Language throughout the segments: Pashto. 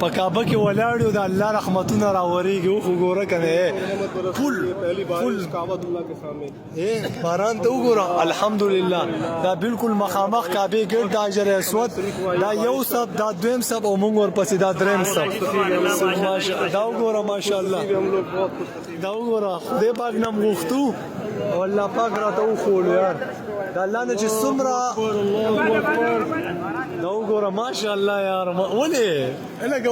په کعبه کې ولاړ یو د الله رحمتونه راورېږي خو ګوره کنه فل کعبۃ اللہ کے سامنے باران ته وګوره الحمدلله دا بالکل مخامخ کعبه ګرد د حجر اسود دا یو سب دا دویم سب او موږ ورپسې دا دریم سب دا وګوره ماشاءالله دا وګوره خدای پاک نام غوښتو او الله پاک راته وښولو یار دا الله نه چې څومره دا وګوره ماشاءالله یار ولې لکه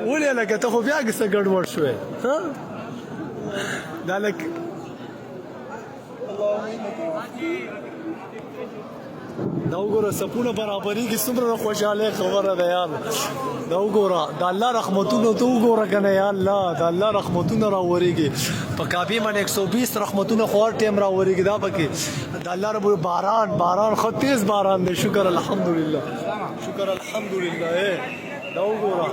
ولې لکه ته خو بیا څه ګډوډ شوې ها دا لکه دا وګوره سپونه برابرېږي څومره خوشحاله خبره ده یار دا وګوره د الله رحمتونه ته وګوره کنه یا الله د الله رحمتونه راورېږي په کعبې باندې 120 رحمتونه خو هر ټایم راورېږي دا پکې د الله رب باران خو تیز باران دی شکر الحمدلله دا وګوره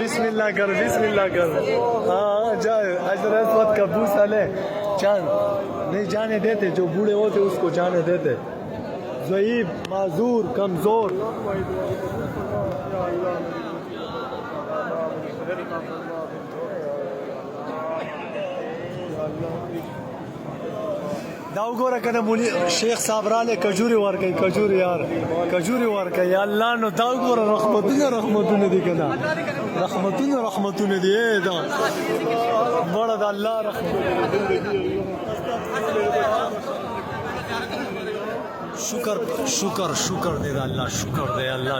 بسم اللہ کر ہاں جائے حجر اسود کا بوسا لے چاند نہیں جانے دیتے جو بوڑھے ہوتے اس کو جانے دیتے ضعیف معذور کمزور دا وګوره کنه مولوی شیخ صاحب راله کجوري ورکي کجوري یار کجوري ورکي یا الله نو دا وګوره رحمتونه دي کنه رحمتونه دي دا بڑا د الله رحمت شکر دے اللہ شکر دے اللہ